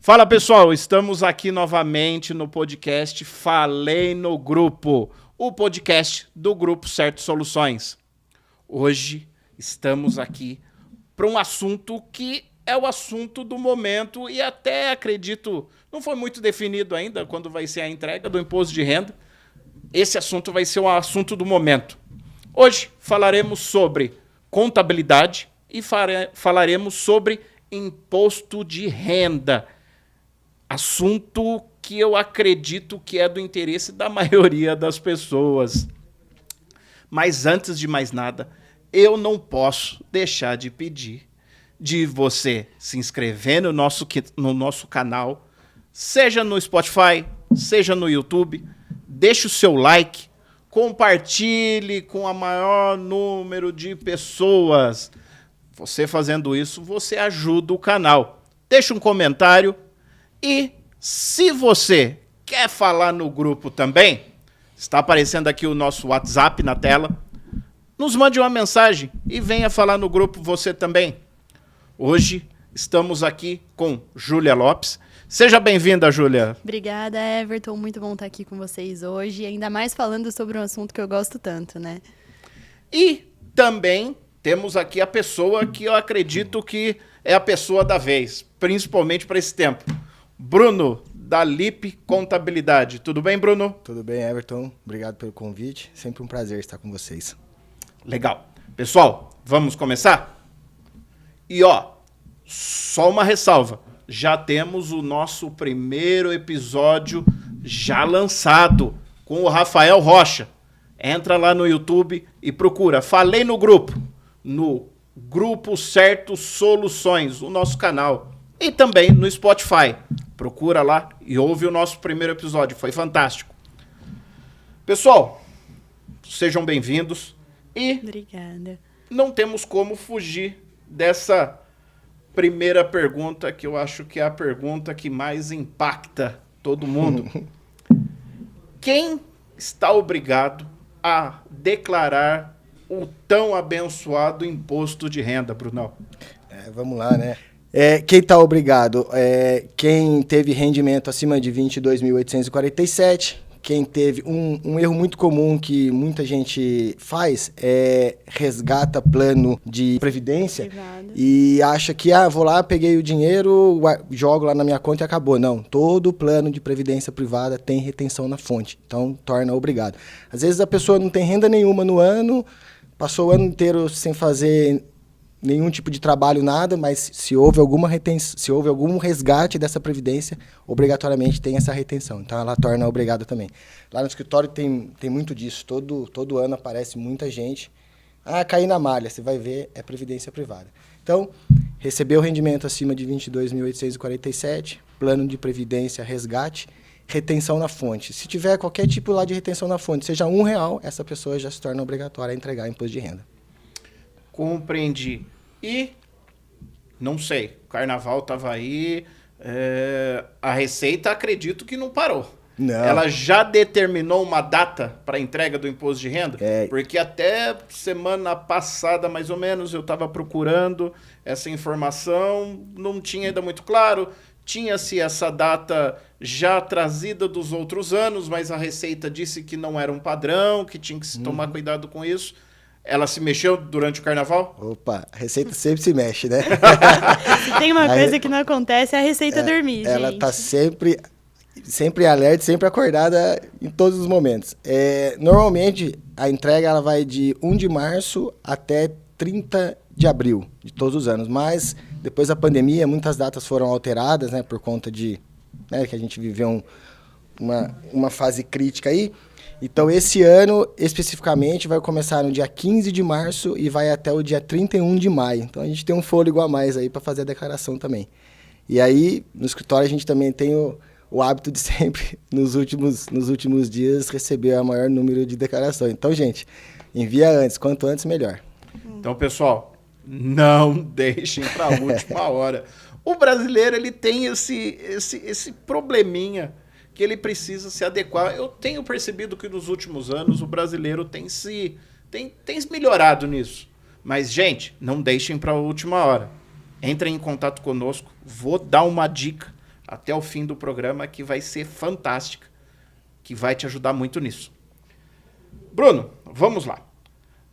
Fala pessoal, estamos aqui novamente no podcast Falei no Grupo, o podcast do Grupo Certo Soluções. Hoje estamos aqui para um assunto que é o assunto do momento e até acredito, não foi muito definido ainda quando vai ser a entrega do imposto de renda. Esse assunto vai ser o assunto do momento. Hoje falaremos sobre contabilidade e falaremos sobre imposto de renda. Assunto que eu acredito que é do interesse da maioria das pessoas. Mas antes de mais nada, eu não posso deixar de pedir de você se inscrever no nosso canal, seja no Spotify, seja no YouTube, deixe o seu like, compartilhe com a maior número de pessoas. Você fazendo isso, você ajuda o canal. Deixe um comentário. E se você quer falar no grupo também, está aparecendo aqui o nosso WhatsApp na tela, nos mande uma mensagem e venha falar no grupo você também. Hoje estamos aqui com Júlia Lopes. Seja bem-vinda, Júlia. Obrigada, Everton. Muito bom estar aqui com vocês hoje, ainda mais falando sobre um assunto que eu gosto tanto, né? E também temos aqui a pessoa que eu acredito que é a pessoa da vez, principalmente para esse tempo. Bruno, da Lip Contabilidade. Tudo bem, Bruno? Tudo bem, Everton. Obrigado pelo convite. Sempre um prazer estar com vocês. Legal. Pessoal, vamos começar? E só uma ressalva. Já temos o nosso primeiro episódio já lançado com o Rafael Rocha. Entra lá no YouTube e procura Falei no Grupo, no Grupo Certo Soluções, o nosso canal. E também no Spotify. Procura lá e ouve o nosso primeiro episódio. Foi fantástico. Pessoal, sejam bem-vindos. E obrigada. Não temos como fugir dessa primeira pergunta, que eu acho que é a pergunta que mais impacta todo mundo. Quem está obrigado a declarar o tão abençoado imposto de renda, Brunão? Vamos lá, né? Quem está obrigado? Quem teve rendimento acima de 22.847. Quem teve um erro muito comum que muita gente faz é resgata plano de previdência privada e acha que, vou lá, peguei o dinheiro, jogo lá na minha conta e acabou. Não, todo plano de previdência privada tem retenção na fonte, então torna obrigado. Às vezes a pessoa não tem renda nenhuma no ano, passou o ano inteiro sem fazer nenhum tipo de trabalho, nada, mas se houve alguma se houve algum resgate dessa previdência, obrigatoriamente tem essa retenção. Então, ela torna obrigada também. Lá no escritório tem muito disso. Todo ano aparece muita gente. Caí na malha. Você vai ver, é previdência privada. Então, recebeu rendimento acima de 22.847, plano de previdência, resgate, retenção na fonte. Se tiver qualquer tipo lá de retenção na fonte, seja R$1, essa pessoa já se torna obrigatória a entregar imposto de renda. Compreendi. E, não sei, o carnaval estava aí, a Receita acredito que não parou. Não. Ela já determinou uma data para a entrega do imposto de renda? Porque até semana passada, mais ou menos, eu estava procurando essa informação, não tinha ainda muito claro. Tinha-se essa data já trazida dos outros anos, mas a Receita disse que não era um padrão, que tinha que se tomar cuidado com isso. Ela se mexeu durante o carnaval? Opa, a Receita sempre se mexe, né? Se tem uma coisa que não acontece, é a Receita dormir, ela gente. Tá sempre alerta, sempre acordada em todos os momentos. Normalmente, a entrega ela vai de 1 de março até 30 de abril de todos os anos. Mas, depois da pandemia, muitas datas foram alteradas, né? Por conta de que a gente viveu uma fase crítica aí. Então, esse ano, especificamente, vai começar no dia 15 de março e vai até o dia 31 de maio. Então, a gente tem um fôlego a mais aí para fazer a declaração também. E aí, no escritório, a gente também tem o hábito de sempre, nos últimos dias, receber o maior número de declarações. Então, gente, envia antes. Quanto antes, melhor. Então, pessoal, não deixem para a última hora. O brasileiro, ele tem esse probleminha que ele precisa se adequar. Eu tenho percebido que nos últimos anos o brasileiro tem melhorado nisso. Mas, gente, não deixem para a última hora. Entrem em contato conosco, vou dar uma dica, até o fim do programa, que vai ser fantástica, que vai te ajudar muito nisso. Bruno, vamos lá.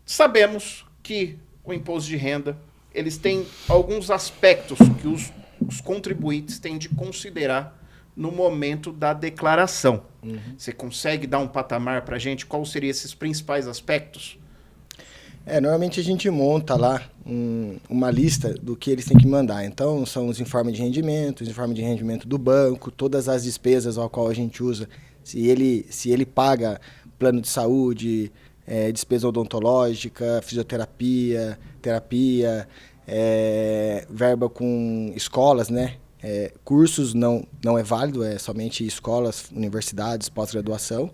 Sabemos que o imposto de renda, eles têm alguns aspectos que os contribuintes têm de considerar no momento da declaração. Você consegue dar um patamar para a gente? Quais seriam esses principais aspectos? Normalmente a gente monta lá uma lista do que eles têm que mandar. Então, são os informes de rendimento, os informes de rendimento do banco, todas as despesas ao qual a gente usa. Se ele paga plano de saúde, despesa odontológica, fisioterapia, terapia, verba com escolas, né? Cursos não é válido, é somente escolas, universidades, pós-graduação.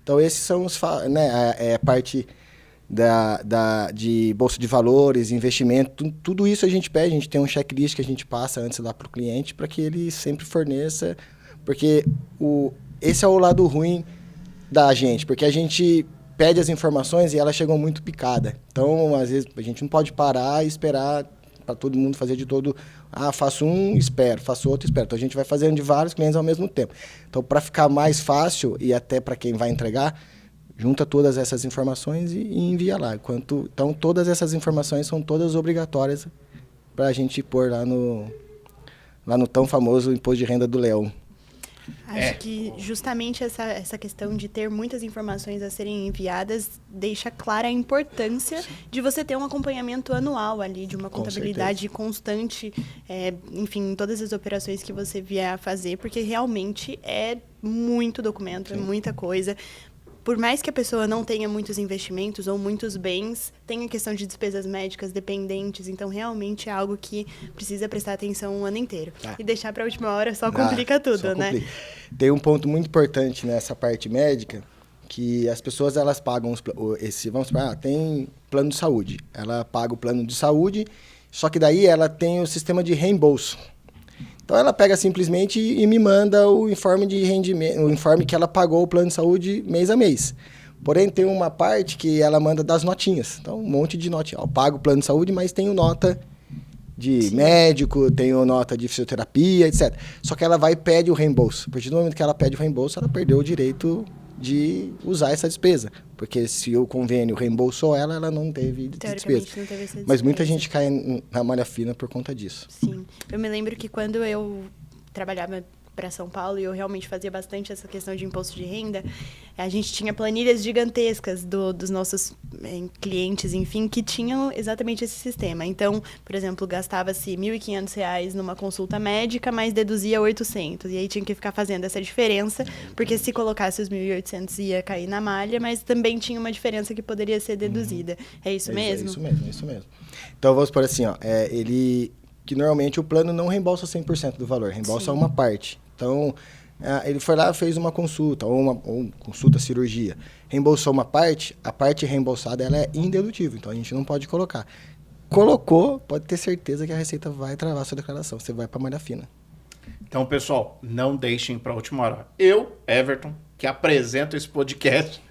Então, esses são a parte de bolsa de valores, investimento, tudo isso a gente pede, a gente tem um checklist que a gente passa antes lá para o cliente para que ele sempre forneça, porque esse é o lado ruim da gente, porque a gente pede as informações e elas chegam muito picadas. Então, às vezes, a gente não pode parar e esperar para todo mundo fazer de todo... faço um, espero, faço outro, espero. Então, a gente vai fazendo de vários clientes ao mesmo tempo. Então, para ficar mais fácil, e até para quem vai entregar, junta todas essas informações e envia lá. Então, todas essas informações são todas obrigatórias para a gente pôr lá no tão famoso Imposto de Renda do Leão. Acho que justamente essa questão de ter muitas informações a serem enviadas deixa clara a importância de você ter um acompanhamento anual ali, de uma contabilidade constante, enfim, em todas as operações que você vier a fazer, porque realmente é muito documento, é muita coisa. Por mais que a pessoa não tenha muitos investimentos ou muitos bens, tem a questão de despesas médicas dependentes, então realmente é algo que precisa prestar atenção o ano inteiro. E deixar para a última hora só complica tudo, né? Tem um ponto muito importante nessa parte médica, que as pessoas elas pagam vamos supor, tem plano de saúde. Ela paga o plano de saúde, só que daí ela tem o sistema de reembolso. Então, ela pega simplesmente e me manda o informe de rendimento, o informe que ela pagou o plano de saúde mês a mês. Porém, tem uma parte que ela manda das notinhas. Então, um monte de notinha. Eu pago o plano de saúde, mas tenho nota de médico, tenho nota de fisioterapia, etc. Só que ela vai e pede o reembolso. A partir do momento que ela pede o reembolso, ela perdeu o direito de usar essa despesa. Porque se o convênio reembolsou ela não teve despesa. Não teve essa despesa. Mas muita gente cai na malha fina por conta disso. Sim. Eu me lembro que quando eu trabalhava para São Paulo e eu realmente fazia bastante essa questão de imposto de renda, a gente tinha planilhas gigantescas dos nossos clientes, enfim, que tinham exatamente esse sistema. Então, por exemplo, gastava-se R$ 1.500 numa consulta médica, mas deduzia 800. E aí tinha que ficar fazendo essa diferença, porque se colocasse os 1.800 ia cair na malha, mas também tinha uma diferença que poderia ser deduzida. É isso mesmo? É isso mesmo. Então, vamos por assim, que normalmente o plano não reembolsa 100% do valor, reembolsa uma parte. Então, ele foi lá, fez uma consulta, ou consulta cirurgia, reembolsou uma parte, a parte reembolsada ela é indedutível, então a gente não pode colocar. Colocou, pode ter certeza que a Receita vai travar a sua declaração, você vai para a malha fina. Então, pessoal, não deixem para a última hora. Eu, Everton, que apresento esse podcast,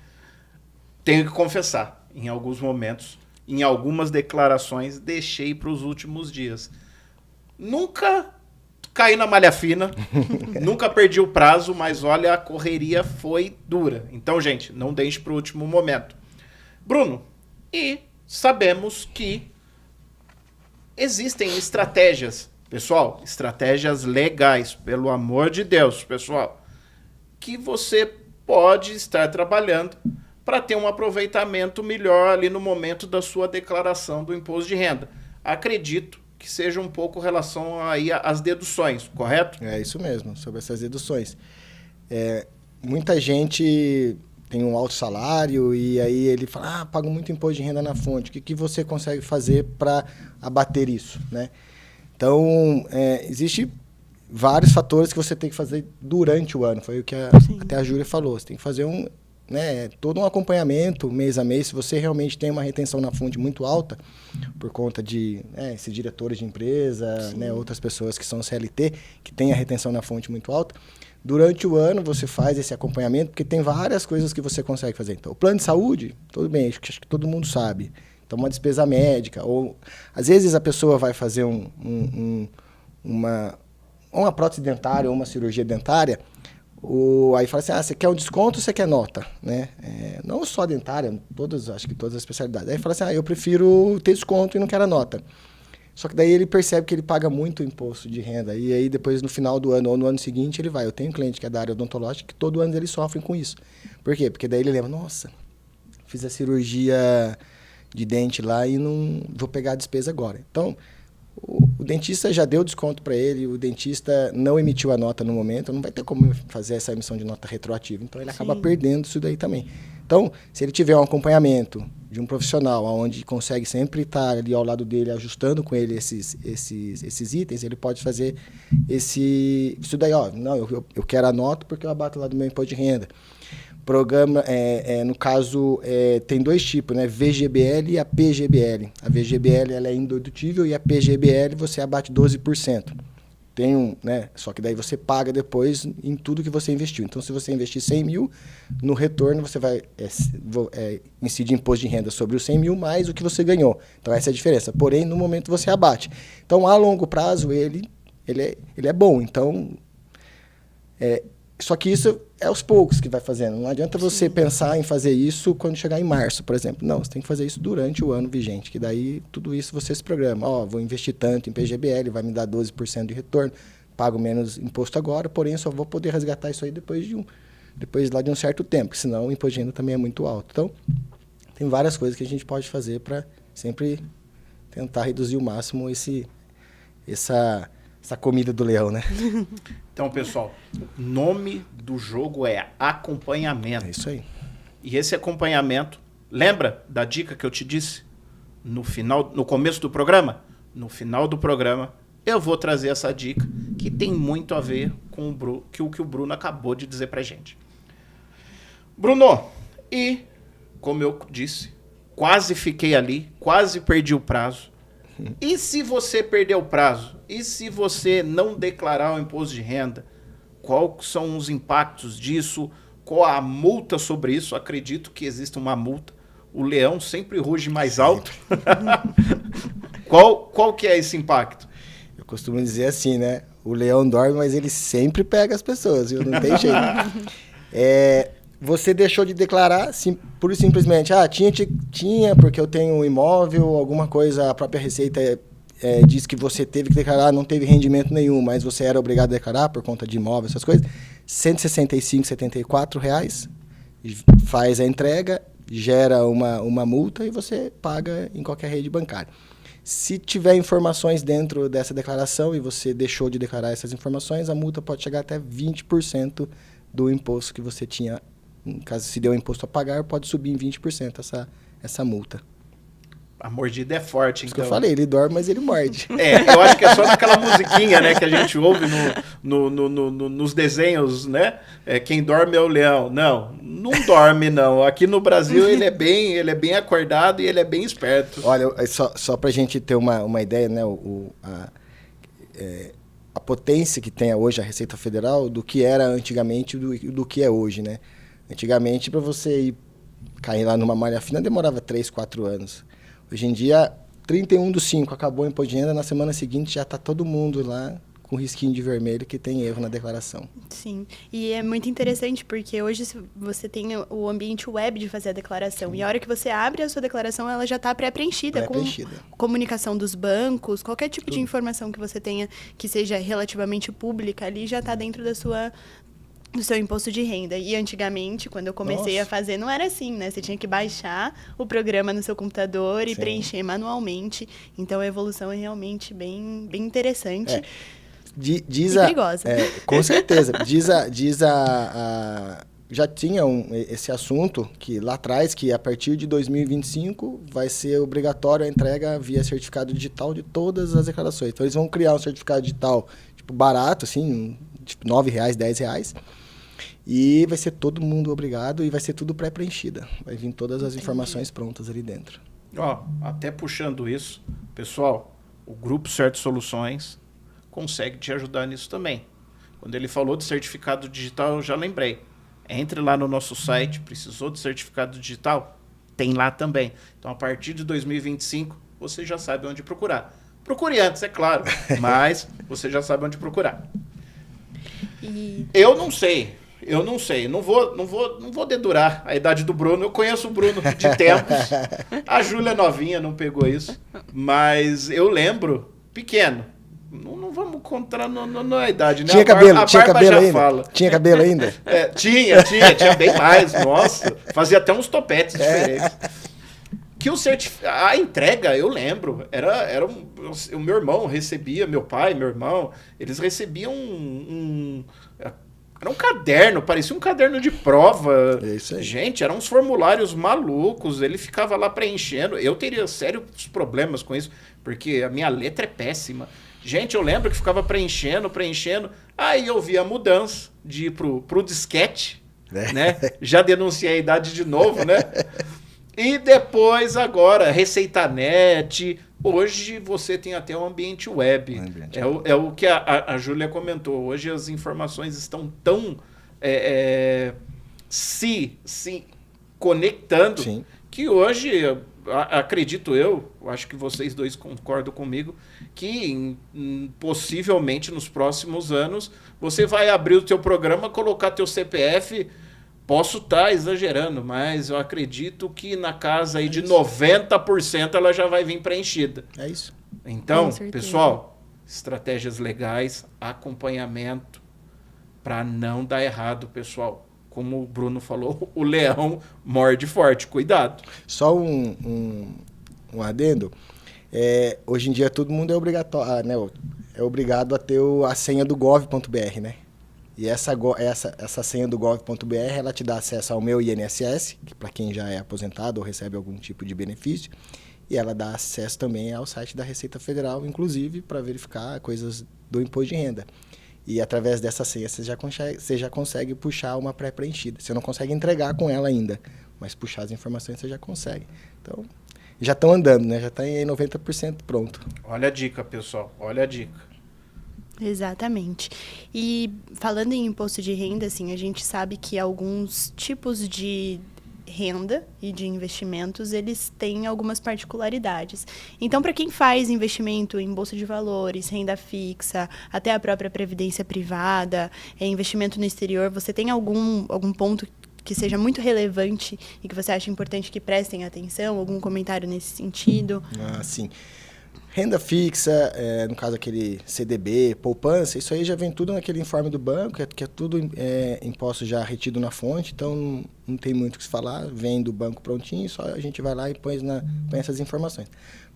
tenho que confessar, em alguns momentos, em algumas declarações, deixei para os últimos dias. Nunca caí na malha fina, nunca perdi o prazo, mas olha, a correria foi dura. Então, gente, não deixe para o último momento. Bruno, e sabemos que existem estratégias, pessoal, estratégias legais, pelo amor de Deus, pessoal, que você pode estar trabalhando para ter um aproveitamento melhor ali no momento da sua declaração do imposto de renda. Acredito que seja um pouco relação aí às deduções, correto? É isso mesmo, sobre essas deduções. Muita gente tem um alto salário e aí ele fala, pago muito imposto de renda na fonte, o que você consegue fazer para abater isso, né? Então, existe vários fatores que você tem que fazer durante o ano, foi o que até a Júlia falou, você tem que fazer todo um acompanhamento mês a mês. Se você realmente tem uma retenção na fonte muito alta, por conta de esses diretores de empresa, outras pessoas que são CLT, que têm a retenção na fonte muito alta, durante o ano você faz esse acompanhamento, porque tem várias coisas que você consegue fazer. Então, o plano de saúde, tudo bem, acho que todo mundo sabe. Então, uma despesa médica, ou às vezes a pessoa vai fazer uma prótese dentária ou uma cirurgia dentária, aí fala assim, você quer um desconto ou você quer nota? Né? Não só dentária, acho que todas as especialidades. Aí fala assim, eu prefiro ter desconto e não quero a nota. Só que daí ele percebe que ele paga muito imposto de renda. E aí depois no final do ano ou no ano seguinte ele vai. Eu tenho um cliente que é da área odontológica que todo ano eles sofrem com isso. Por quê? Porque daí ele lembra, nossa, fiz a cirurgia de dente lá e não vou pegar a despesa agora. Então, o dentista já deu desconto para ele, o dentista não emitiu a nota no momento, não vai ter como fazer essa emissão de nota retroativa. Então ele acaba perdendo isso daí também. Então, se ele tiver um acompanhamento de um profissional onde consegue sempre estar ali ao lado dele, ajustando com ele esses itens, ele pode fazer isso daí, não, eu quero a nota porque eu abato lá do meu imposto de renda. Programa, no caso, tem dois tipos, né? VGBL e a PGBL. A VGBL ela é indedutível e a PGBL você abate 12%. Tem né? Só que daí você paga depois em tudo que você investiu. Então, se você investir 100 mil, no retorno você vai incidir imposto de renda sobre os 100 mil mais o que você ganhou. Então, essa é a diferença. Porém, no momento você abate. Então, a longo prazo, ele é bom. Então, só que isso é aos poucos que vai fazendo. Não adianta você pensar em fazer isso quando chegar em março, por exemplo. Não, você tem que fazer isso durante o ano vigente, que daí tudo isso você se programa. Vou investir tanto em PGBL, vai me dar 12% de retorno, pago menos imposto agora, porém só vou poder resgatar isso aí depois lá de um certo tempo, senão o imposto de renda também é muito alto. Então, tem várias coisas que a gente pode fazer para sempre tentar reduzir o máximo essa comida do leão, né? Então, pessoal, o nome do jogo é acompanhamento. É isso aí. E esse acompanhamento, lembra da dica que eu te disse no começo do programa? No final do programa, eu vou trazer essa dica que tem muito a ver com o que o Bruno acabou de dizer pra gente. Bruno, e como eu disse, quase fiquei ali, quase perdi o prazo. E se você perder o prazo? E se você não declarar o imposto de renda? Quais são os impactos disso? Qual a multa sobre isso? Acredito que existe uma multa. O leão sempre ruge mais alto. Qual que é esse impacto? Eu costumo dizer assim, né? O leão dorme, mas ele sempre pega as pessoas, viu? Não tem jeito. Você deixou de declarar, pura e simplesmente, tinha porque eu tenho um imóvel, alguma coisa, a própria Receita diz que você teve que declarar, não teve rendimento nenhum, mas você era obrigado a declarar por conta de imóvel, essas coisas, R$ 165,74, faz a entrega, gera uma multa e você paga em qualquer rede bancária. Se tiver informações dentro dessa declaração e você deixou de declarar essas informações, a multa pode chegar até 20% do imposto que você tinha. No caso, se deu imposto a pagar, pode subir em 20% essa multa. A mordida é forte, Isso então. que eu falei, ele dorme, mas ele morde. Eu acho que é só naquela musiquinha, né, que a gente ouve nos desenhos, né? Quem dorme é o leão. Não dorme, não. Aqui no Brasil ele é bem acordado e ele é bem esperto. Olha, só pra gente ter uma ideia, né? A potência que tem hoje a Receita Federal do que era antigamente e do que é hoje, né? Antigamente, para você ir cair lá numa malha fina, demorava 3, 4 anos. Hoje em dia, 31/5 acabou o imposto de renda, na semana seguinte já está todo mundo lá com risquinho de vermelho que tem erro na declaração. Sim, e é muito interessante porque hoje você tem o ambiente web de fazer a declaração. E a hora que você abre a sua declaração, ela já está pré-preenchida com comunicação dos bancos, qualquer tipo de informação que você tenha que seja relativamente pública ali já está dentro do seu imposto de renda. E antigamente, quando eu comecei a fazer, não era assim, né? Você tinha que baixar o programa no seu computador e preencher manualmente. Então, a evolução é realmente bem interessante. E perigosa. Com certeza. Já tinha esse assunto que lá atrás, que a partir de 2025 vai ser obrigatório a entrega via certificado digital de todas as declarações. Então, eles vão criar um certificado digital barato, assim, tipo R$9, R$10. E vai ser todo mundo obrigado e vai ser tudo pré-preenchida. Vai vir todas as informações prontas ali dentro. Até puxando isso, pessoal, o Grupo Certo Soluções consegue te ajudar nisso também. Quando ele falou de certificado digital, eu já lembrei. Entre lá no nosso site, precisou de certificado digital? Tem lá também. Então, a partir de 2025, você já sabe onde procurar. Procure antes, é claro, mas você já sabe onde procurar. Eu não sei. Não vou dedurar a idade do Bruno. Eu conheço o Bruno de tempos. A Júlia novinha não pegou isso. Mas eu lembro, pequeno. Não vamos contar na idade, né? Tinha cabelo ainda? Fala. Tinha cabelo ainda? Tinha bem mais. Nossa, fazia até uns topetes diferentes. Que a entrega, eu lembro, o meu irmão recebia, meu pai, meu irmão, eles recebiam era um caderno, parecia um caderno de prova. É isso aí. Gente, eram uns formulários malucos, ele ficava lá preenchendo. Eu teria sérios problemas com isso, porque a minha letra é péssima. Gente, eu lembro que ficava preenchendo. Aí eu vi a mudança de ir pro disquete, né? Já denunciei a idade de novo, né? E depois, agora, ReceitaNet. Hoje você tem até um ambiente web. É o que a Júlia comentou. Hoje as informações estão tão se conectando. Sim. Que hoje, acredito eu, acho que vocês dois concordam comigo, que possivelmente nos próximos anos você vai abrir o teu programa, colocar teu CPF. Posso estar exagerando, mas eu acredito que na casa aí de 90% ela já vai vir preenchida. É isso. Então, pessoal, estratégias legais, acompanhamento, para não dar errado, pessoal. Como o Bruno falou, o leão morde forte. Cuidado. Só um adendo. Hoje em dia todo mundo é obrigatório, né? É obrigado a ter a senha do gov.br, né? E essa senha do gov.br, ela te dá acesso ao meu INSS, que para quem já é aposentado ou recebe algum tipo de benefício, e ela dá acesso também ao site da Receita Federal, inclusive para verificar coisas do imposto de renda. E através dessa senha você já consegue puxar uma pré-preenchida. Você não consegue entregar com ela ainda, mas puxar as informações você já consegue. Então, já estão andando, né? Já está em 90% pronto. Olha a dica, pessoal. Olha a dica. Exatamente. E falando em imposto de renda, assim, a gente sabe que alguns tipos de renda e de investimentos, eles têm algumas particularidades. Então, para quem faz investimento em bolsa de valores, renda fixa, até a própria previdência privada, investimento no exterior, você tem algum ponto que seja muito relevante e que você acha importante que prestem atenção? Algum comentário nesse sentido? Sim. Renda fixa, no caso aquele CDB, poupança, isso aí já vem tudo naquele informe do banco, que é tudo imposto já retido na fonte, então não tem muito o que se falar, vem do banco prontinho, só a gente vai lá e põe essas informações.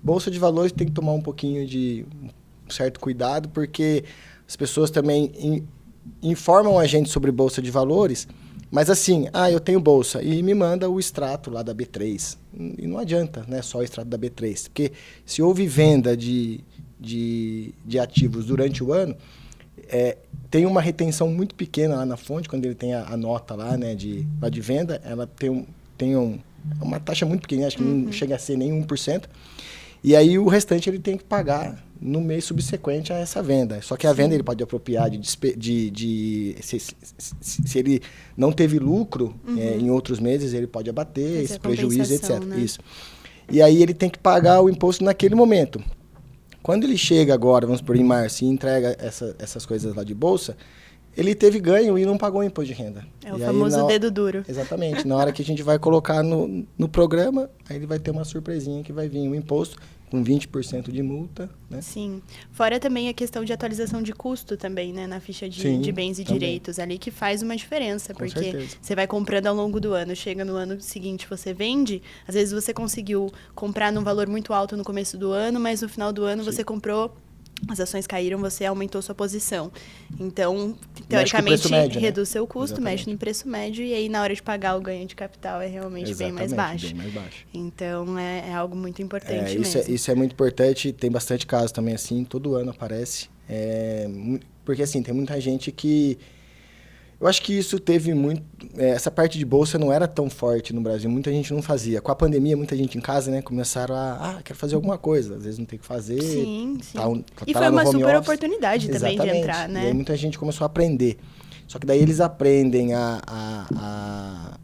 Bolsa de valores tem que tomar um pouquinho de um certo cuidado, porque as pessoas também informam a gente sobre bolsa de valores, mas assim, eu tenho bolsa e me manda o extrato lá da B3. E não adianta, né, só o extrato da B3. Porque se houve venda de ativos durante o ano, tem uma retenção muito pequena lá na fonte, quando ele tem a nota lá, né, de venda, ela tem uma taxa muito pequena, acho que não chega a ser nem 1%. E aí o restante ele tem que pagar no mês subsequente a essa venda. Só que a venda ele pode apropriar se ele não teve lucro em outros meses, ele pode abater esse prejuízo, etc. Né? Isso. E aí ele tem que pagar o imposto naquele momento. Quando ele chega agora, vamos por em março, e entrega essas coisas lá de bolsa, ele teve ganho e não pagou o imposto de renda. É o famoso dedo duro. Exatamente. Na hora que a gente vai colocar no programa, aí ele vai ter uma surpresinha que vai vir o imposto com 20% de multa, né? Sim. Fora também a questão de atualização de custo também, né? Na ficha de bens e também. Direitos ali, que faz uma diferença. Com porque certeza. Você vai comprando ao longo do ano. Chega no ano seguinte, você vende. Às vezes você conseguiu comprar num valor muito alto no começo do ano, mas no final do ano você comprou... As ações caíram, você aumentou sua posição. Então, teoricamente, reduz seu custo, exatamente. Mexe no preço médio, e aí na hora de pagar o ganho de capital é realmente bem mais baixo. Então, é algo muito importante mesmo. Isso é muito importante, tem bastante casos também assim, todo ano aparece. Porque assim, tem muita gente que... Eu acho que isso teve muito... essa parte de bolsa não era tão forte no Brasil, muita gente não fazia. Com a pandemia, muita gente em casa, né, começaram quero fazer alguma coisa. Às vezes não tem o que fazer. Sim. E foi uma super oportunidade também de entrar, né? E aí muita gente começou a aprender. Só que daí eles aprendem a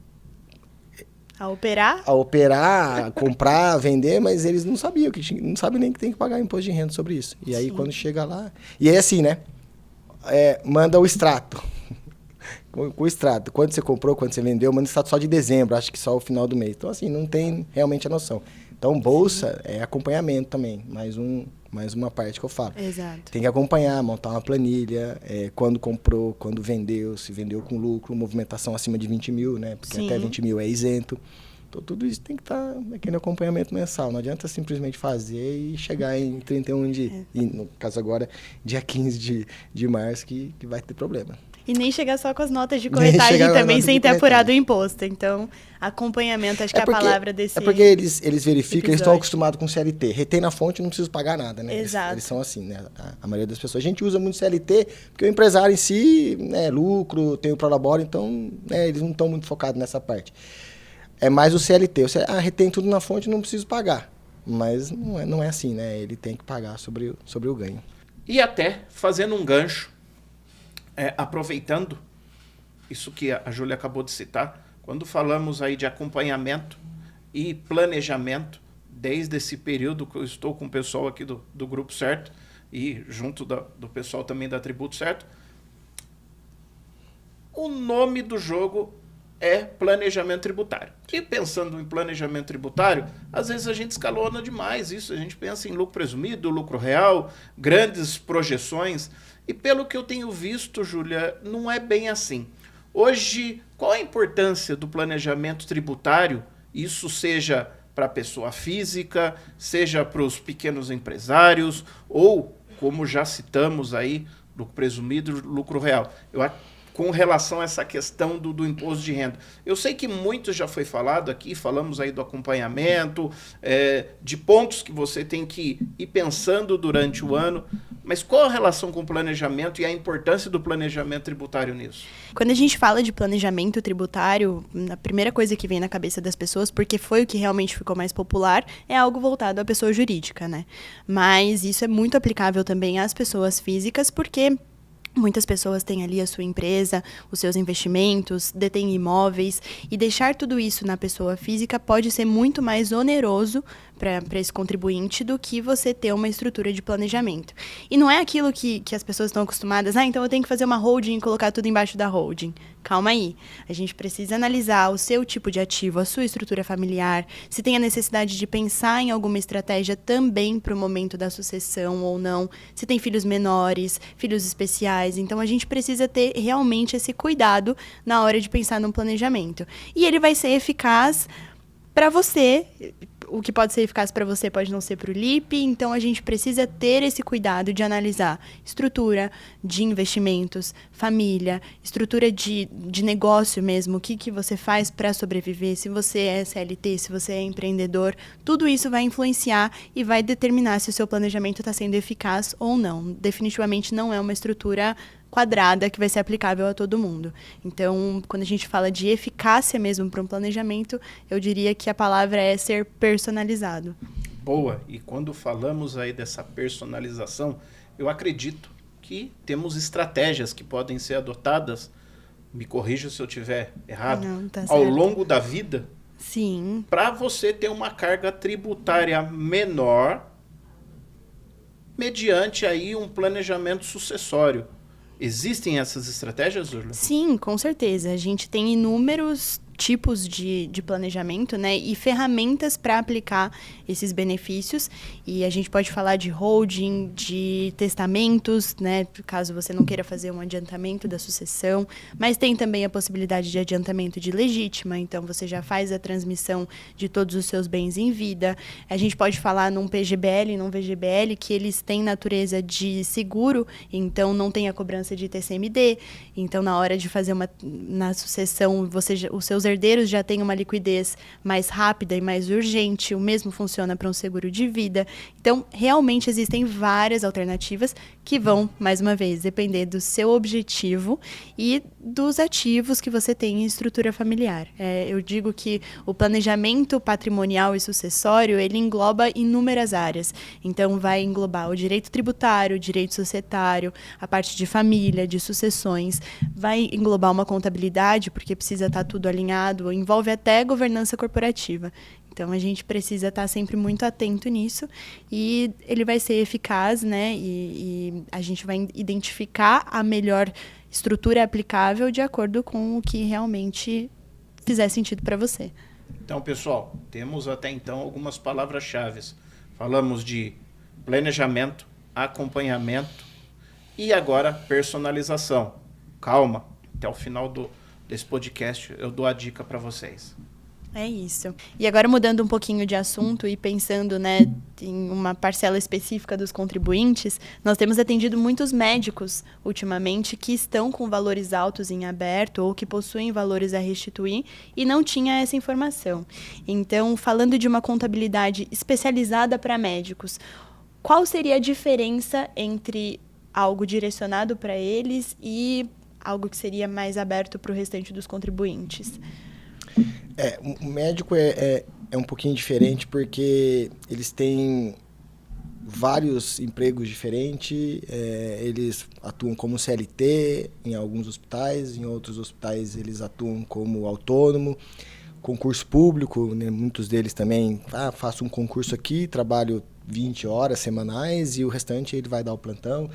operar? A operar, a comprar, a vender, mas eles não sabiam, não sabem nem que tem que pagar imposto de renda sobre isso. E aí, quando chega lá... E aí, assim, né? Manda o extrato. com o extrato. Quando você comprou, quando você vendeu, manda extrato só de dezembro, acho que só o final do mês. Então, assim, não tem realmente a noção. Então, bolsa é acompanhamento também, mais uma parte que eu falo. Exato. Tem que acompanhar, montar uma planilha, quando comprou, quando vendeu, se vendeu com lucro, movimentação acima de 20 mil, né? Porque Sim. até 20 mil é isento. Então, tudo isso tem que estar naquele acompanhamento mensal. Não adianta simplesmente fazer e chegar em 31 e no caso agora, dia 15 de março, que vai ter problema. E nem chegar só com as notas de corretagem também, sem ter apurado o imposto. Então, acompanhamento, acho que é a palavra desse... É porque eles verificam, episódio. eles estão acostumados com CLT. Retém na fonte, não preciso pagar nada, né? Exato. Eles são assim, né? A maioria das pessoas. A gente usa muito CLT, porque o empresário em si, né, lucro, tem o prolabore, então, né, eles não estão muito focados nessa parte. É mais o CLT. Você retém tudo na fonte, não preciso pagar. Mas não é assim, né? Ele tem que pagar sobre o ganho. E até fazendo um gancho, aproveitando isso que a Júlia acabou de citar, quando falamos aí de acompanhamento e planejamento, desde esse período que eu estou com o pessoal aqui do Grupo Certo e junto do pessoal também da Tributo Certo, o nome do jogo é planejamento tributário. E pensando em planejamento tributário, às vezes a gente escalona demais isso, a gente pensa em lucro presumido, lucro real, grandes projeções, e pelo que eu tenho visto, Júlia, não é bem assim. Hoje, qual a importância do planejamento tributário? Isso seja para a pessoa física, seja para os pequenos empresários, ou, como já citamos aí, lucro presumido, lucro real. Com relação a essa questão do imposto de renda. Eu sei que muito já foi falado aqui, falamos aí do acompanhamento, de pontos que você tem que ir pensando durante o ano, mas qual a relação com o planejamento e a importância do planejamento tributário nisso? Quando a gente fala de planejamento tributário, a primeira coisa que vem na cabeça das pessoas, porque foi o que realmente ficou mais popular, é algo voltado à pessoa jurídica, né? Mas isso é muito aplicável também às pessoas físicas, porque muitas pessoas têm ali a sua empresa, os seus investimentos, detêm imóveis, e deixar tudo isso na pessoa física pode ser muito mais oneroso para esse contribuinte do que você ter uma estrutura de planejamento. E não é aquilo que as pessoas estão acostumadas, então eu tenho que fazer uma holding e colocar tudo embaixo da holding. Calma aí. A gente precisa analisar o seu tipo de ativo, a sua estrutura familiar, se tem a necessidade de pensar em alguma estratégia também para o momento da sucessão ou não, se tem filhos menores, filhos especiais. Então, a gente precisa ter realmente esse cuidado na hora de pensar num planejamento. E ele vai ser eficaz para você. O que pode ser eficaz para você pode não ser para o LIP, então a gente precisa ter esse cuidado de analisar estrutura de investimentos, família, estrutura de negócio mesmo, o que você faz para sobreviver, se você é CLT, se você é empreendedor, tudo isso vai influenciar e vai determinar se o seu planejamento está sendo eficaz ou não. Definitivamente não é uma estrutura quadrada que vai ser aplicável a todo mundo. Então, quando a gente fala de eficácia mesmo para um planejamento, eu diria que a palavra é ser personalizado. Boa. E quando falamos aí dessa personalização, eu acredito que temos estratégias que podem ser adotadas, me corrija se eu estiver errado, Não, tá ao certo. longo da vida, Sim. para você ter uma carga tributária menor mediante aí um planejamento sucessório. Existem essas estratégias, Urla? Sim, com certeza. A gente tem inúmeros tipos de planejamento, né, e ferramentas para aplicar esses benefícios. E a gente pode falar de holding, de testamentos, né, caso você não queira fazer um adiantamento da sucessão, mas tem também a possibilidade de adiantamento de legítima, então você já faz a transmissão de todos os seus bens em vida. A gente pode falar num PGBL e num VGBL, que eles têm natureza de seguro, então não tem a cobrança de TCMD, então na hora de fazer na sucessão, os seus herdeiros já têm uma liquidez mais rápida e mais urgente. O mesmo funciona para um seguro de vida. Então, realmente existem várias alternativas que vão, mais uma vez, depender do seu objetivo e dos ativos que você tem em estrutura familiar. Eu digo que o planejamento patrimonial e sucessório, ele engloba inúmeras áreas. Então, vai englobar o direito tributário, o direito societário, a parte de família, de sucessões, vai englobar uma contabilidade, porque precisa estar tudo alinhado, envolve até governança corporativa. Então, a gente precisa estar sempre muito atento nisso e ele vai ser eficaz, né? E a gente vai identificar a melhor estrutura aplicável de acordo com o que realmente fizer sentido para você. Então, pessoal, temos até então algumas palavras-chave. Falamos de planejamento, acompanhamento e agora personalização. Calma, até o final desse podcast eu dou a dica para vocês. É isso. E agora mudando um pouquinho de assunto e pensando, né, em uma parcela específica dos contribuintes, nós temos atendido muitos médicos ultimamente que estão com valores altos em aberto ou que possuem valores a restituir e não tinha essa informação. Então, falando de uma contabilidade especializada para médicos, qual seria a diferença entre algo direcionado para eles e algo que seria mais aberto para o restante dos contribuintes? O médico é um pouquinho diferente porque eles têm vários empregos diferentes, eles atuam como CLT em alguns hospitais, em outros hospitais eles atuam como autônomo, concurso público, né, muitos deles também, faço um concurso aqui, trabalho 20 horas semanais e o restante ele vai dar o plantão.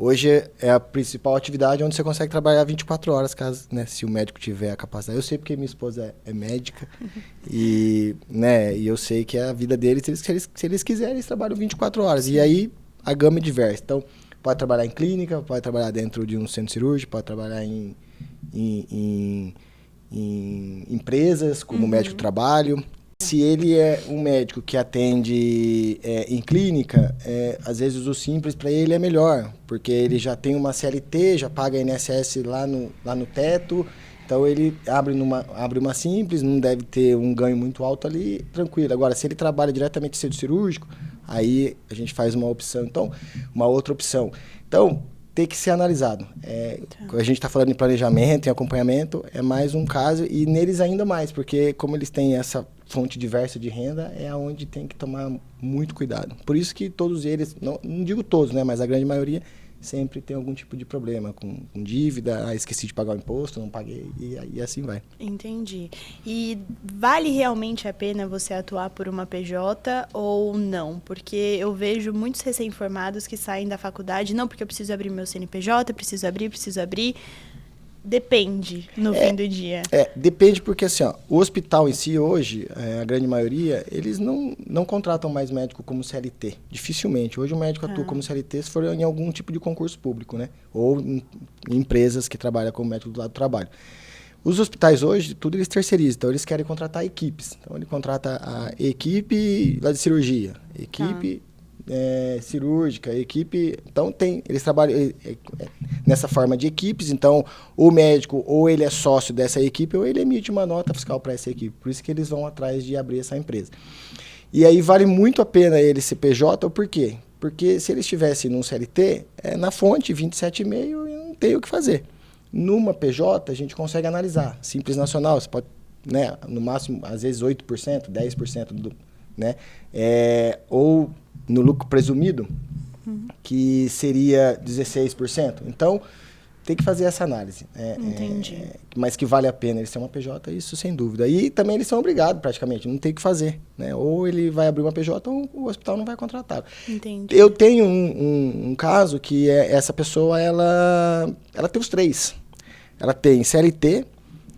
Hoje é a principal atividade onde você consegue trabalhar 24 horas, caso, né, se o médico tiver a capacidade. Eu sei porque minha esposa é médica e eu sei que a vida deles, se eles quiserem, eles trabalham 24 horas. E aí a gama é diversa. Então, pode trabalhar em clínica, pode trabalhar dentro de um centro cirúrgico, pode trabalhar em empresas como médico do trabalho. Se ele é um médico que atende em clínica, às vezes o simples para ele é melhor, porque ele já tem uma CLT, já paga INSS lá no teto, então ele abre uma simples, não deve ter um ganho muito alto ali, tranquilo. Agora, se ele trabalha diretamente em centro cirúrgico, aí a gente faz uma outra opção. Então, tem que ser analisado. A gente está falando em planejamento, em acompanhamento, é mais um caso, e neles ainda mais, porque como eles têm essa fonte diversa de renda, é onde tem que tomar muito cuidado. Por isso que todos eles, não digo todos, né, mas a grande maioria, sempre tem algum tipo de problema com dívida, esqueci de pagar o imposto, não paguei, e assim vai. Entendi. E vale realmente a pena você atuar por uma PJ ou não? Porque eu vejo muitos recém-formados que saem da faculdade, não, porque eu preciso abrir meu CNPJ, preciso abrir. Depende, no fim do dia. Depende porque, assim, o hospital em si, hoje, a grande maioria, eles não contratam mais médico como CLT. Dificilmente. Hoje o médico atua como CLT se for em algum tipo de concurso público, né? Ou em empresas que trabalham como médico do lado do trabalho. Os hospitais hoje, tudo eles terceirizam. Então, eles querem contratar equipes. Então, ele contrata a equipe lá de cirurgia, equipe cirúrgica, equipe... Então, eles trabalham nessa forma de equipes. Então, o médico, ou ele é sócio dessa equipe, ou ele emite uma nota fiscal para essa equipe. Por isso que eles vão atrás de abrir essa empresa. E aí, vale muito a pena ele ser PJ, por quê? Porque se ele estivesse num CLT, na fonte, 27,5, e não tem o que fazer. Numa PJ, a gente consegue analisar. Simples Nacional, você pode, né, no máximo, às vezes, 8%, 10%, né? Ou no lucro presumido, que seria 16%. Então, tem que fazer essa análise. Entendi. Mas que vale a pena ele ser uma PJ, isso sem dúvida. E também eles são obrigados, praticamente, não tem o que fazer. Né? Ou ele vai abrir uma PJ ou o hospital não vai contratar. Entendi. Eu tenho um caso que essa pessoa, ela tem os três. Ela tem CLT,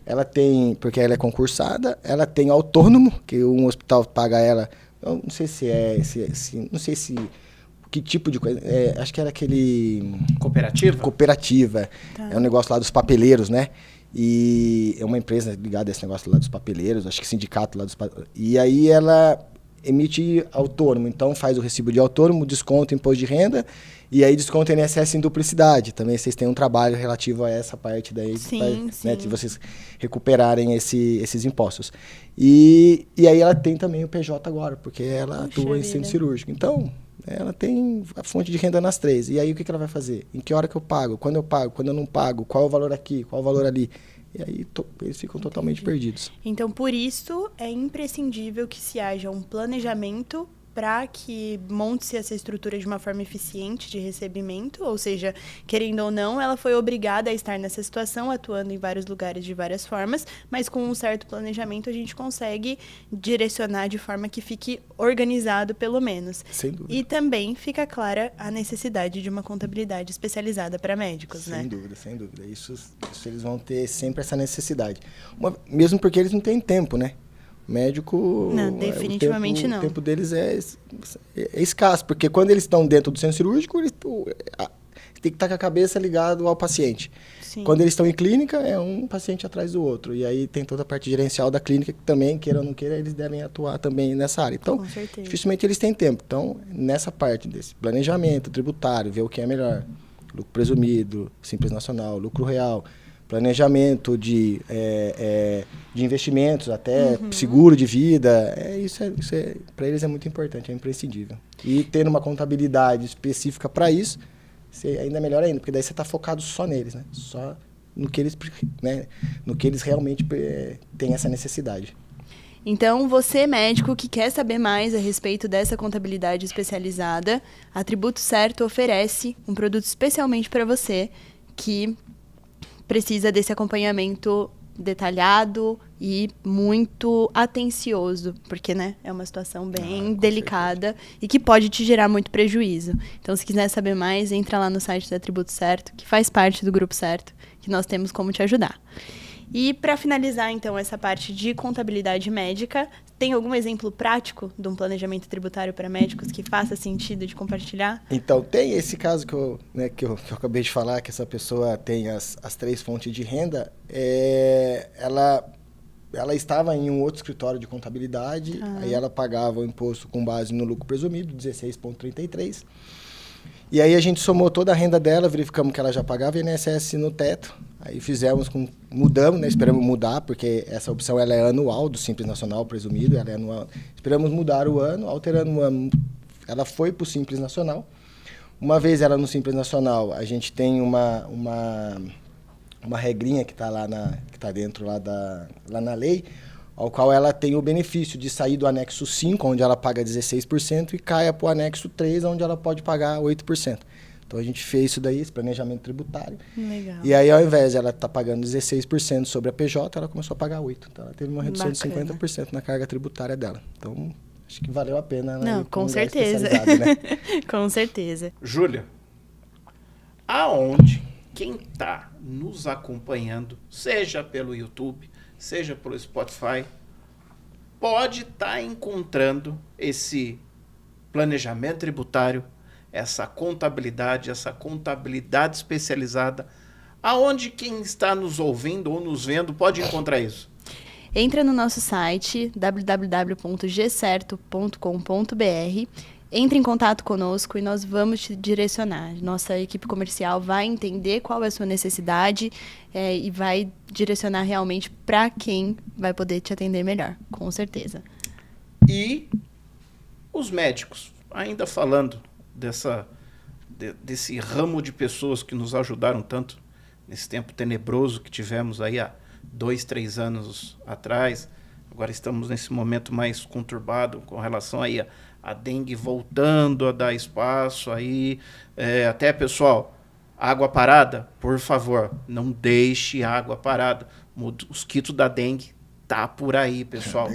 ela tem, porque ela é concursada, ela tem autônomo, que um hospital paga ela, eu não sei não sei se que tipo de coisa, acho que era aquele... Cooperativa. Tá. É um negócio lá dos papeleiros, né? E é uma empresa ligada a esse negócio lá dos papeleiros, acho que sindicato lá dos papeleiros. E aí ela emite autônomo, então faz o recibo de autônomo, desconta imposto de renda, e aí desconta INSS em duplicidade. Também vocês têm um trabalho relativo a essa parte daí, sim. Né, de vocês recuperarem esses impostos. E aí ela tem também o PJ agora, porque ela atua em centro cirúrgico. Então, ela tem a fonte de renda nas três. E aí o que ela vai fazer? Em que hora que eu pago? Quando eu não pago? Qual é o valor aqui? Qual é o valor ali? E aí eles ficam totalmente perdidos. Então, por isso, é imprescindível que se haja um planejamento para que monte-se essa estrutura de uma forma eficiente de recebimento, ou seja, querendo ou não, ela foi obrigada a estar nessa situação, atuando em vários lugares de várias formas, mas com um certo planejamento a gente consegue direcionar de forma que fique organizado, pelo menos. Sem dúvida. E também fica clara a necessidade de uma contabilidade especializada para médicos, né? Sem dúvida. Isso eles vão ter sempre essa necessidade. Mesmo porque eles não têm tempo, né? Médico... Não, definitivamente não. O tempo deles é escasso, porque quando eles estão dentro do centro cirúrgico, eles tem que estar com a cabeça ligado ao paciente. Sim. Quando eles estão em clínica, é um paciente atrás do outro. E aí tem toda a parte gerencial da clínica que também, queira ou não queira, eles devem atuar também nessa área. Então, dificilmente eles têm tempo. Então, nessa parte desse planejamento tributário, ver o que é melhor, lucro presumido, Simples Nacional, lucro real, planejamento de investimentos, até seguro de vida, isso para eles é muito importante, é imprescindível. E tendo uma contabilidade específica para isso, ainda é melhor ainda, porque daí você está focado só neles, né? Só no que eles realmente têm essa necessidade. Então, você, médico, que quer saber mais a respeito dessa contabilidade especializada, a Tributo Certo oferece um produto especialmente para você que precisa desse acompanhamento detalhado e muito atencioso, porque, né, é uma situação bem delicada e que pode te gerar muito prejuízo. Então, se quiser saber mais, entra lá no site da Tributo Certo, que faz parte do Grupo Certo, que nós temos como te ajudar. E para finalizar, então, essa parte de contabilidade médica, tem algum exemplo prático de um planejamento tributário para médicos que faça sentido de compartilhar? Então, tem esse caso que eu acabei de falar, que essa pessoa tem as 3 fontes de renda. Ela estava em um outro escritório de contabilidade, aí ela pagava o imposto com base no lucro presumido, 16,33%. E aí a gente somou toda a renda dela, verificamos que ela já pagava INSS no teto. Aí mudamos, né? Esperamos mudar, porque essa opção ela é anual, do Simples Nacional presumido, ela é anual. Esperamos mudar o ano, alterando o ano, ela foi para o Simples Nacional. Uma vez ela no Simples Nacional, a gente tem uma regrinha que está lá que está dentro lá na lei, ao qual ela tem o benefício de sair do anexo 5, onde ela paga 16%, e caia para o anexo 3, onde ela pode pagar 8%. Então, a gente fez isso daí, esse planejamento tributário. Legal. E aí, ao invés de ela estar pagando 16% sobre a PJ, ela começou a pagar 8%. Então, ela teve uma redução de 50% na carga tributária dela. Então, acho que valeu a pena. Não, com certeza. Né? Com certeza. Júlia, aonde quem está nos acompanhando, seja pelo YouTube, seja pelo Spotify, pode estar encontrando esse planejamento tributário, essa contabilidade especializada, aonde quem está nos ouvindo ou nos vendo pode encontrar isso? Entra no nosso site www.gcerto.com.br, entre em contato conosco e nós vamos te direcionar. Nossa equipe comercial vai entender qual é a sua necessidade e vai direcionar realmente para quem vai poder te atender melhor, com certeza. E os médicos, ainda falando desse ramo de pessoas que nos ajudaram tanto nesse tempo tenebroso que tivemos aí há 2, 3 anos atrás. Agora estamos nesse momento mais conturbado com relação aí a dengue voltando a dar espaço aí. Até, pessoal, água parada, por favor, não deixe água parada. O mosquito da dengue tá por aí, pessoal.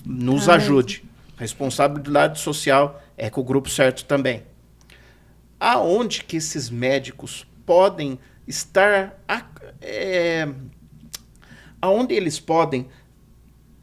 Nos ajude. Responsabilidade social é com o Grupo Certo também. Aonde que esses médicos podem estar... aonde eles podem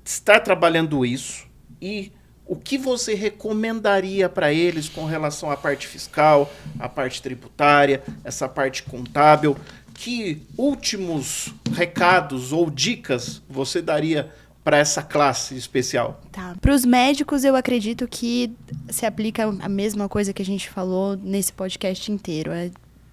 estar trabalhando isso e o que você recomendaria para eles com relação à parte fiscal, à parte tributária, essa parte contábil? Que últimos recados ou dicas você daria para essa classe especial? Tá. Para os médicos, eu acredito que se aplica a mesma coisa que a gente falou nesse podcast inteiro.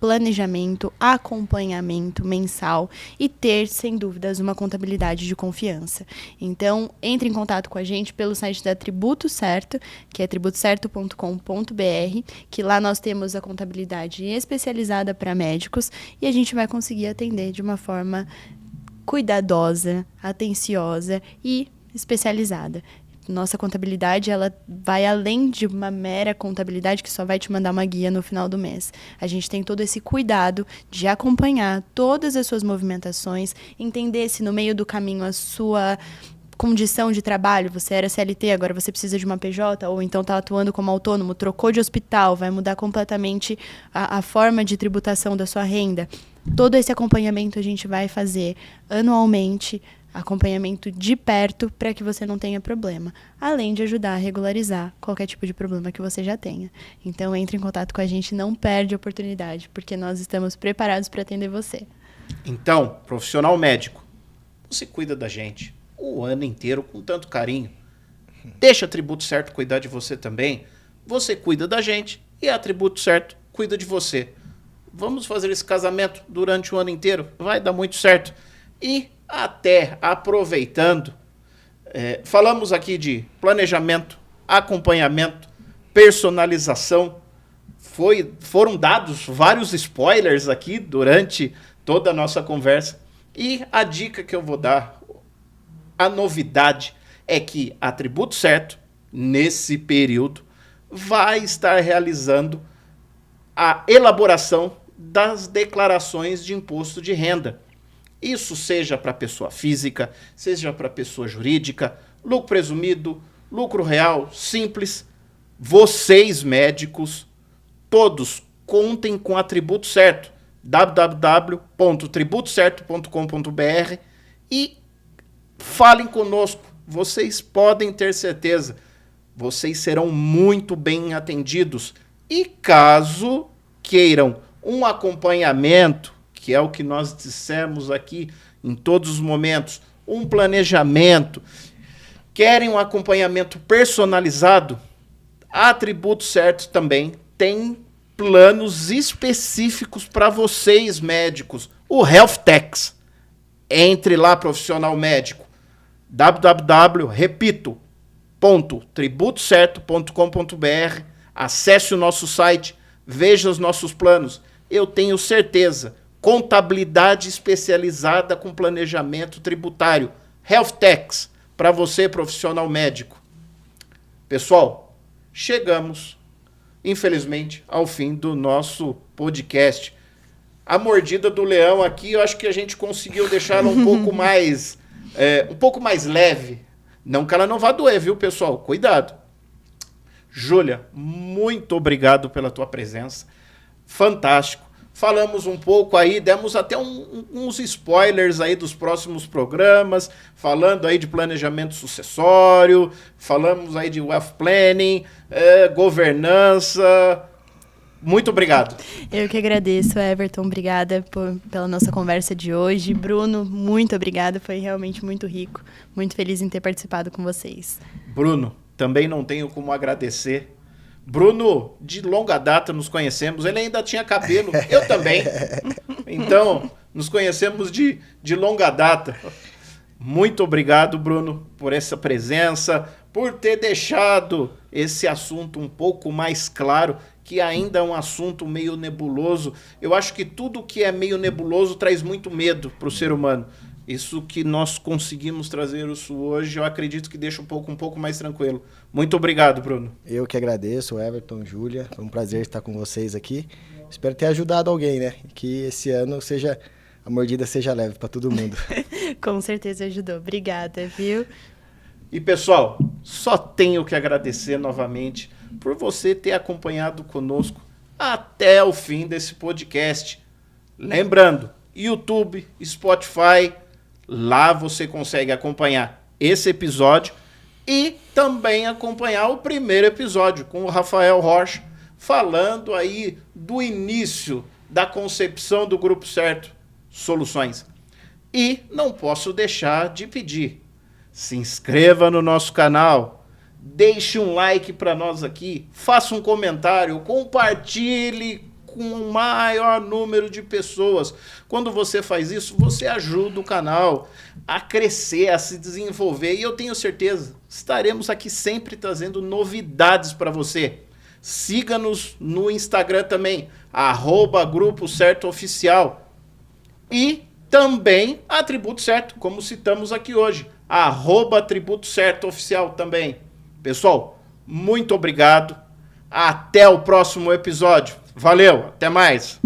Planejamento, acompanhamento mensal e ter, sem dúvidas, uma contabilidade de confiança. Então, entre em contato com a gente pelo site da Tributo Certo, que é tributocerto.com.br, que lá nós temos a contabilidade especializada para médicos e a gente vai conseguir atender de uma forma cuidadosa, atenciosa e especializada. nossa contabilidade, ela vai além de uma mera contabilidade que só vai te mandar uma guia no final do mês. A gente tem todo esse cuidado de acompanhar todas as suas movimentações, entender se no meio do caminho a sua condição de trabalho, você era CLT, agora você precisa de uma PJ, ou então está atuando como autônomo, trocou de hospital, vai mudar completamente a forma de tributação da sua renda. Todo esse acompanhamento a gente vai fazer anualmente, acompanhamento de perto, para que você não tenha problema, além de ajudar a regularizar qualquer tipo de problema que você já tenha. Então, entre em contato com a gente, não perde a oportunidade, porque nós estamos preparados para atender você. Então, profissional médico, você cuida da gente o ano inteiro com tanto carinho. Deixa a Tributo Certo cuidar de você também. Você cuida da gente e a Tributo Certo cuida de você. Vamos fazer esse casamento durante o ano inteiro? Vai dar muito certo. E até aproveitando, falamos aqui de planejamento, acompanhamento, personalização. Foram dados vários spoilers aqui durante toda a nossa conversa. E a dica que eu vou dar, a novidade, é que a Tributo Certo, nesse período, vai estar realizando a elaboração das declarações de imposto de renda. Isso seja para pessoa física, seja para pessoa jurídica, lucro presumido, lucro real, simples. Vocês, médicos, todos contem com a Tributo Certo. www.tributocerto.com.br e falem conosco. Vocês podem ter certeza. Vocês serão muito bem atendidos. E caso queiram um acompanhamento, que é o que nós dissemos aqui em todos os momentos, um planejamento, querem um acompanhamento personalizado, a Tributo Certo também tem planos específicos para vocês, médicos. O Health Tax. Entre lá, profissional médico. www.tributocerto.com.br. Acesse o nosso site, veja os nossos planos. Eu tenho certeza, contabilidade especializada com planejamento tributário. Health Tax, para você, profissional médico. Pessoal, chegamos, infelizmente, ao fim do nosso podcast. A mordida do leão aqui, eu acho que a gente conseguiu deixar ela um pouco mais leve. Não que ela não vá doer, viu, pessoal? Cuidado. Júlia, muito obrigado pela tua presença. Fantástico. Falamos um pouco aí, demos até uns spoilers aí dos próximos programas, falando aí de planejamento sucessório, falamos aí de wealth planning, governança. Muito obrigado. Eu que agradeço, Everton. Obrigada pela nossa conversa de hoje. Bruno, muito obrigada. Foi realmente muito rico. Muito feliz em ter participado com vocês. Bruno, também não tenho como agradecer. Bruno, de longa data nos conhecemos. Ele ainda tinha cabelo. Eu também. Então, nos conhecemos de longa data. Muito obrigado, Bruno, por essa presença, por ter deixado esse assunto um pouco mais claro, que ainda é um assunto meio nebuloso. Eu acho que tudo que é meio nebuloso traz muito medo para o ser humano. Isso que nós conseguimos trazer isso hoje, eu acredito que deixa um pouco mais tranquilo. Muito obrigado, Bruno. Eu que agradeço, Everton, Júlia. Foi um prazer estar com vocês aqui. Espero ter ajudado alguém, né? Que esse ano a mordida seja leve para todo mundo. Com certeza ajudou. Obrigada, viu? E, pessoal, só tenho que agradecer novamente por você ter acompanhado conosco até o fim desse podcast. Lembrando, YouTube, Spotify, lá você consegue acompanhar esse episódio e também acompanhar o primeiro episódio com o Rafael Rocha, falando aí do início da concepção do Grupo Certo Soluções. E não posso deixar de pedir, se inscreva no nosso canal, deixe um like para nós aqui, faça um comentário, compartilhe com o maior número de pessoas. Quando você faz isso, você ajuda o canal a crescer, a se desenvolver. E eu tenho certeza, estaremos aqui sempre trazendo novidades para você. Siga-nos no Instagram também, @Grupo Certo Oficial. E também a Tributo Certo, como citamos aqui hoje, @Tributo Certo Oficial também. Pessoal, muito obrigado. Até o próximo episódio. Valeu, até mais.